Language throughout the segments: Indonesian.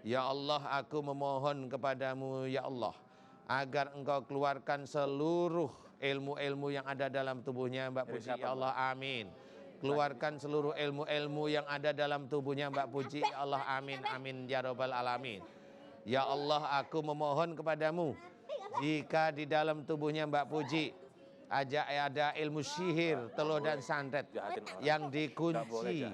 Ya Allah, aku memohon kepadamu ya Allah, agar engkau keluarkan seluruh ilmu-ilmu yang ada dalam tubuhnya Mbak Puji ya Allah, amin. Keluarkan seluruh ilmu-ilmu yang ada dalam tubuhnya Mbak Puji ya Allah, amin, amin ya robbal alamin. Ya Allah, aku memohon kepadamu, jika di dalam tubuhnya Mbak Puji ada ilmu sihir, teluh dan santet yang dikunci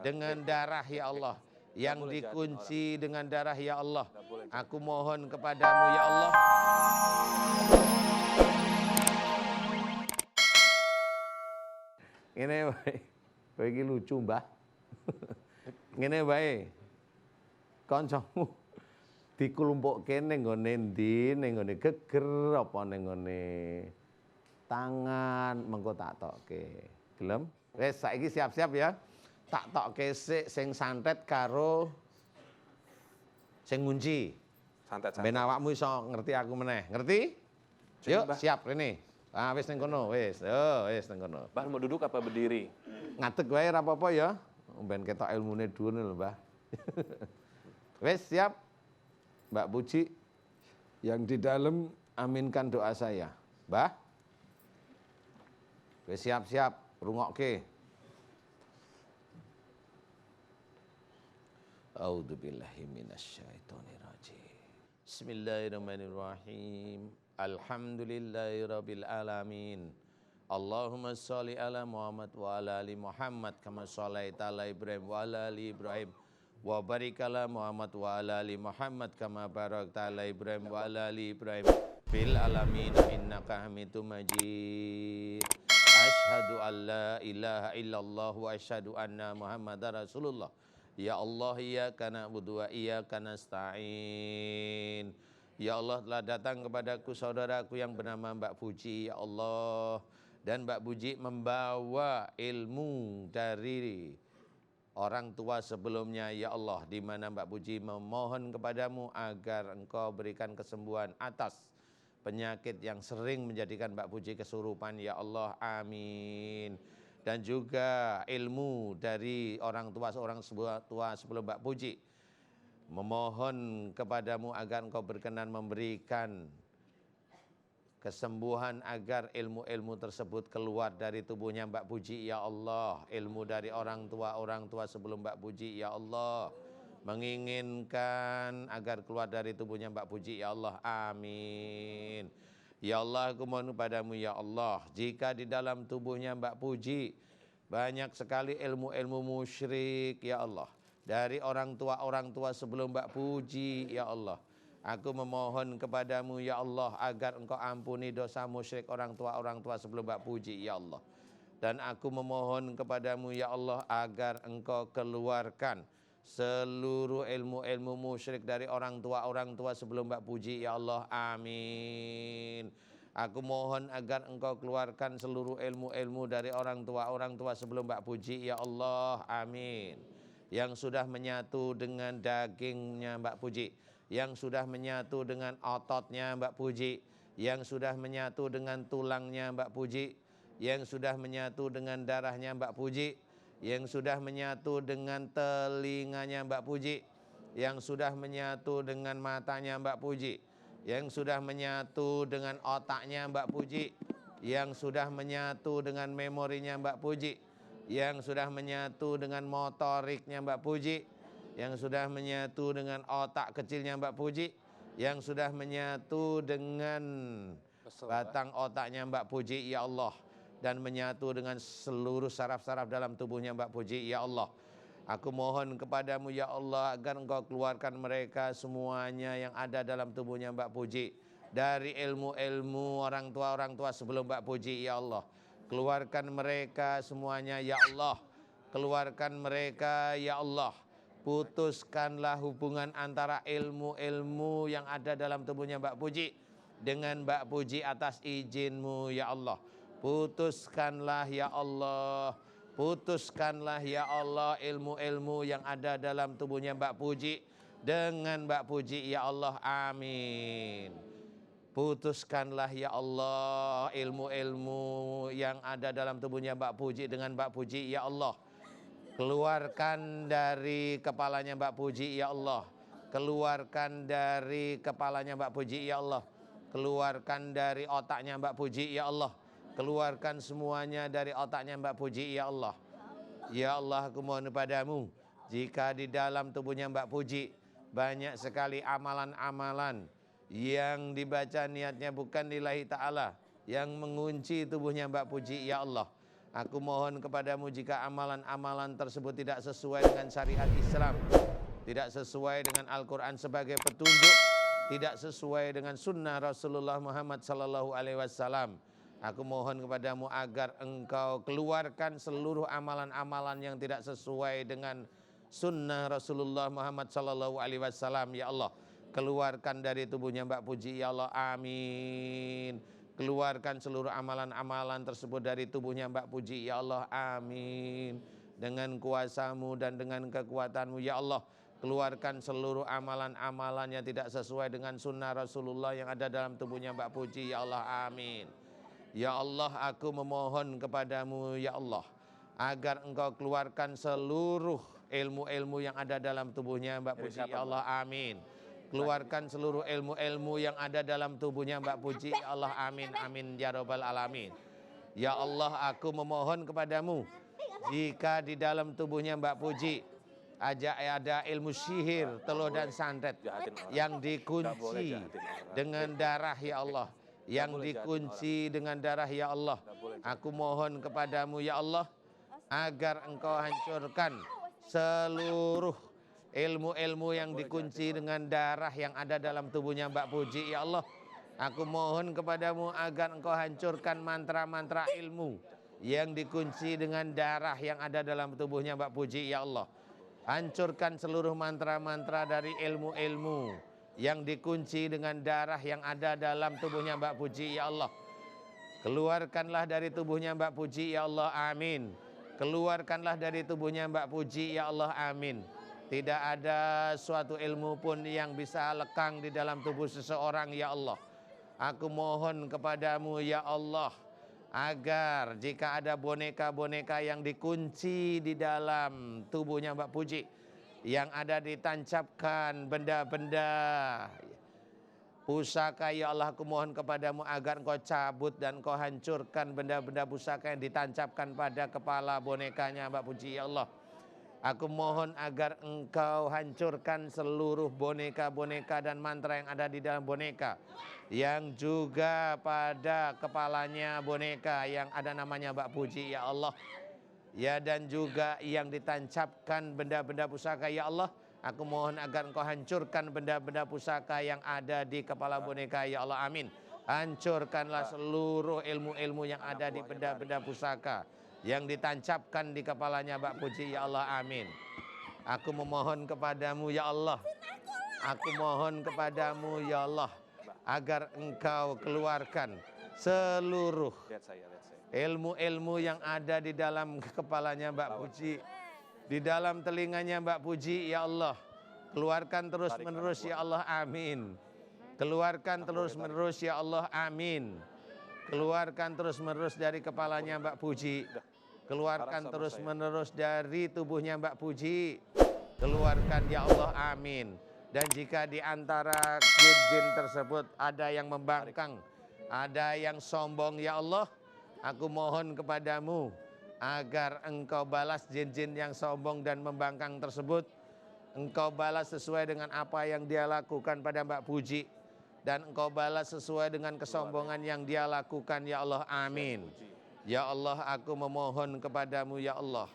dengan darah ya Allah, yang dikunci dengan darah ya Allah, aku mohon kepadamu ya Allah. Ini baik, bagi lucu mbah. Ini baik, kancamu dikelumpukke ning nggone ndi, ning nggone geger apa ning nggone tangan, mengko tak tokke. Gelem? Wis saiki siap-siap ya. Tak tokke sik sing santet karo sing ngunci. Santet. Ben awakmu iso ngerti aku meneh. Ngerti? Yuk, siap rene. Ah wis ning kono, wis. Yo, wis ning kono. Mbah mau duduk apa berdiri? Ngadeg wae ora apa-apa ya. Ben ketok ilmune dhuwur lho, Mbah. Wis siap. Mbak Puji, yang di dalam aminkan doa saya. Mbah, wis siap-siap, rungokke. A'udzubillahi minasyaitonirrajim. Bismillahirrahmanirrahim. Alhamdulillahirabbil alamin. Allahumma sholli ala Muhammad wa ala ali Muhammad kama shallaita ala Ibrahim wa ala ali Ibrahim. Wa barik ala Muhammad wa ala ali Muhammad kama barakta ala Ibrahim wa ala ali Ibrahim fil alamin innaka Hamidum Majid. Asyhadu an la ilaha illallah wa asyhadu anna Muhammadar Rasulullah. Ya Allah, iyyaka na'budu wa iyyaka nasta'in. Ya Allah, telah datang kepadaku saudaraku yang bernama Mbak Puji ya Allah, dan Mbak Puji membawa ilmu dari orang tua sebelumnya ya Allah, di mana Mbak Puji memohon kepadamu agar engkau berikan kesembuhan atas penyakit yang sering menjadikan Mbak Puji kesurupan ya Allah, amin. Dan juga ilmu dari orang tua sebelum Mbak Puji memohon kepadamu agar engkau berkenan memberikan kesembuhan agar ilmu-ilmu tersebut keluar dari tubuhnya Mbak Puji ya Allah. Ilmu dari orang tua sebelum Mbak Puji ya Allah, menginginkan agar keluar dari tubuhnya Mbak Puji ya Allah, amin. Ya Allah, aku mohon padamu ya Allah, jika di dalam tubuhnya Mbak Puji banyak sekali ilmu-ilmu musyrik ya Allah, dari orang tua sebelum Mbak Puji ya Allah, aku memohon kepadamu ya Allah agar engkau ampuni dosa musyrik orang tua sebelum Mbak Puji ya Allah. Dan aku memohon kepadamu ya Allah agar engkau keluarkan seluruh ilmu-ilmu musyrik dari orang tua sebelum Mbak Puji ya Allah, amin. Aku mohon agar engkau keluarkan seluruh ilmu-ilmu dari orang tua sebelum Mbak Puji ya Allah, amin. Yang sudah menyatu dengan dagingnya Mbak Puji, yang sudah menyatu dengan ototnya Mbak Puji, yang sudah menyatu dengan tulangnya Mbak Puji, yang sudah menyatu dengan darahnya Mbak Puji, yang sudah menyatu dengan telinganya Mbak Puji, yang sudah menyatu dengan matanya Mbak Puji, yang sudah menyatu dengan otaknya Mbak Puji, yang sudah menyatu dengan memorinya Mbak Puji, yang sudah menyatu dengan motoriknya Mbak Puji, yang sudah menyatu dengan otak kecilnya Mbak Puji, yang sudah menyatu dengan batang otaknya Mbak Puji ya Allah, dan menyatu dengan seluruh saraf-saraf dalam tubuhnya Mbak Puji ya Allah. Aku mohon kepadamu ya Allah agar engkau keluarkan mereka semuanya yang ada dalam tubuhnya Mbak Puji dari ilmu-ilmu orang tua sebelum Mbak Puji ya Allah. Keluarkan mereka semuanya ya Allah. Keluarkan mereka ya Allah. Putuskanlah hubungan antara ilmu-ilmu yang ada dalam tubuhnya Mbak Puji dengan Mbak Puji atas izinmu ya Allah. Putuskanlah ya Allah. Putuskanlah ya Allah ilmu-ilmu yang ada dalam tubuhnya Mbak Puji dengan Mbak Puji ya Allah, amin. Putuskanlah ya Allah ilmu-ilmu yang ada dalam tubuhnya Mbak Puji dengan Mbak Puji ya Allah. Keluarkan dari kepalanya Mbak Puji ya Allah keluarkan dari kepalanya Mbak Puji ya Allah, keluarkan dari otaknya Mbak Puji ya Allah, keluarkan semuanya dari otaknya Mbak Puji ya Allah. Ya Allah, aku mohon padamu, jika di dalam tubuhnya Mbak Puji banyak sekali amalan-amalan yang dibaca niatnya bukan lillahi ta'ala, yang mengunci tubuhnya Mbak Puji ya Allah, aku mohon kepadamu jika amalan-amalan tersebut tidak sesuai dengan syariat Islam, tidak sesuai dengan Al-Quran sebagai petunjuk, tidak sesuai dengan sunnah Rasulullah Muhammad sallallahu alaihi wasallam, aku mohon kepadamu agar engkau keluarkan seluruh amalan-amalan yang tidak sesuai dengan sunnah Rasulullah Muhammad sallallahu alaihi wasallam ya Allah. Keluarkan dari tubuhnya Mbak Puji ya Allah, amin. Keluarkan seluruh amalan-amalan tersebut dari tubuhnya Mbak Puji ya Allah, amin. Dengan kuasamu dan dengan kekuatanmu ya Allah, keluarkan seluruh amalan-amalan yang tidak sesuai dengan sunnah Rasulullah yang ada dalam tubuhnya Mbak Puji ya Allah, amin. Ya Allah, aku memohon kepadamu ya Allah, agar engkau keluarkan seluruh ilmu-ilmu yang ada dalam tubuhnya Mbak Puji ya Allah, amin. Keluarkan seluruh ilmu-ilmu yang ada dalam tubuhnya Mbak Puji ya Allah, amin, amin ya rabbal alamin. Ya Allah, aku memohon kepadamu, jika di dalam tubuhnya Mbak Puji ada ilmu sihir, teluh dan santet yang dikunci dengan darah ya Allah, yang dikunci dengan darah ya Allah, aku mohon kepadamu ya Allah, agar engkau hancurkan seluruh ilmu-ilmu yang dikunci dengan darah yang ada dalam tubuhnya Mbak Puji ya Allah. Aku mohon kepadamu agar engkau hancurkan mantra-mantra ilmu yang dikunci dengan darah yang ada dalam tubuhnya Mbak Puji ya Allah. Hancurkan seluruh mantra-mantra dari ilmu-ilmu yang dikunci dengan darah yang ada dalam tubuhnya Mbak Puji ya Allah. Keluarkanlah dari tubuhnya Mbak Puji ya Allah, amin. Keluarkanlah dari tubuhnya Mbak Puji ya Allah, amin. Tidak ada suatu ilmu pun yang bisa lekang di dalam tubuh seseorang ya Allah. Aku mohon kepadamu ya Allah, agar jika ada boneka-boneka yang dikunci di dalam tubuhnya Mbak Puji, yang ada ditancapkan benda-benda pusaka ya Allah, aku mohon kepadamu agar engkau cabut dan engkau hancurkan benda-benda pusaka yang ditancapkan pada kepala bonekanya Mbak Puji ya Allah. Aku mohon agar engkau hancurkan seluruh boneka-boneka dan mantra yang ada di dalam boneka, yang juga pada kepalanya boneka yang ada namanya Mbak Puji ya Allah. Ya, dan juga yang ditancapkan benda-benda pusaka ya Allah. Aku mohon agar engkau hancurkan benda-benda pusaka yang ada di kepala boneka ya Allah, amin. Hancurkanlah seluruh ilmu-ilmu yang ada di benda-benda pusaka yang ditancapkan di kepalanya Mbak Puji ya Allah, amin. Aku memohon kepadamu ya Allah, aku mohon kepadamu ya Allah, agar engkau keluarkan seluruh ilmu-ilmu yang ada di dalam kepalanya Mbak Puji, di dalam telinganya Mbak Puji ya Allah. Keluarkan terus menerus ya Allah, amin. Keluarkan terus menerus ya Allah, amin. Keluarkan terus menerus dari kepalanya Mbak Puji. Keluarkan terus menerus dari tubuhnya Mbak Puji. Keluarkan ya Allah, amin. Dan jika di antara jin-jin tersebut ada yang membangkang, ada yang sombong ya Allah, aku mohon kepadamu agar engkau balas jin-jin yang sombong dan membangkang tersebut. Engkau balas sesuai dengan apa yang dia lakukan pada Mbak Puji, dan engkau balas sesuai dengan kesombongan yang dia lakukan ya Allah, amin. Ya Allah, aku memohon kepadamu ya Allah,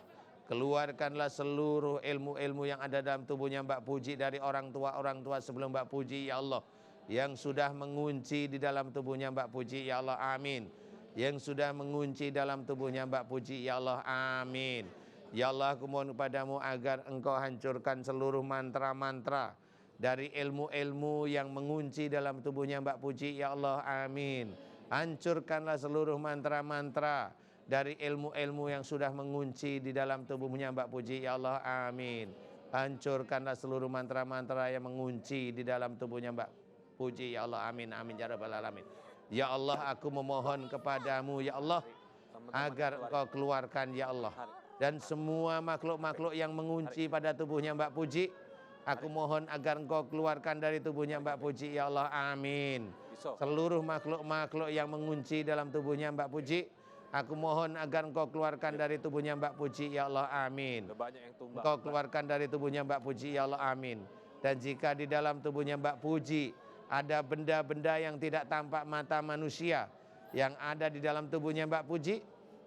keluarkanlah seluruh ilmu-ilmu yang ada dalam tubuhnya Mbak Puji dari orang tua sebelum Mbak Puji ya Allah, yang sudah mengunci di dalam tubuhnya Mbak Puji ya Allah, amin. Yang sudah mengunci dalam tubuhnya Mbak Puji ya Allah, amin. Ya Allah, aku mohon kepadamu agar engkau hancurkan seluruh mantra-mantra dari ilmu-ilmu yang mengunci dalam tubuhnya Mbak Puji ya Allah, amin. Hancurkanlah seluruh mantra-mantra dari ilmu-ilmu yang sudah mengunci di dalam tubuhnya Mbak Puji ya Allah, amin. Hancurkanlah seluruh mantra-mantra yang mengunci di dalam tubuhnya Mbak Puji ya Allah, amin, amin ya rabbal alamin. Ya Allah, aku memohon kepadamu ya Allah, agar engkau keluarkan ya Allah, dan semua makhluk-makhluk yang mengunci pada tubuhnya Mbak Puji, Aku mohon agar Engkau keluarkan dari tubuhnya Mbak Puji, ya Allah, amin. Iso. Seluruh makhluk-makhluk yang mengunci dalam tubuhnya Mbak Puji, aku mohon agar Engkau keluarkan dari tubuhnya Mbak Puji, ya Allah, amin. Udah banyak yang tumbang. Engkau keluarkan dari tubuhnya Mbak Puji, ya Allah, amin. Dan jika di dalam tubuhnya Mbak Puji ada benda-benda yang tidak tampak mata manusia yang ada di dalam tubuhnya Mbak Puji,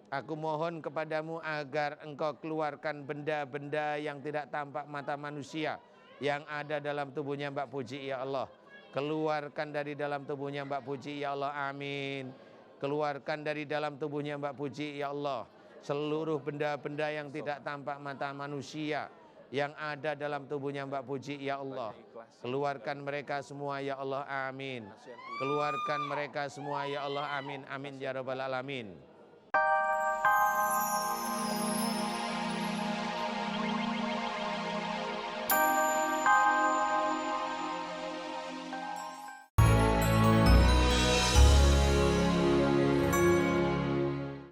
aku mohon kepadamu agar Engkau keluarkan benda-benda yang tidak tampak mata manusia yang ada dalam tubuhnya Mbak Puji, ya Allah. Keluarkan dari dalam tubuhnya Mbak Puji, ya Allah, amin. Keluarkan dari dalam tubuhnya Mbak Puji, ya Allah, seluruh benda-benda yang tidak tampak mata manusia yang ada dalam tubuhnya Mbak Puji, ya Allah. Keluarkan mereka semua, ya Allah, amin. Keluarkan mereka semua, ya Allah, amin. Amin ya rabbal alamin.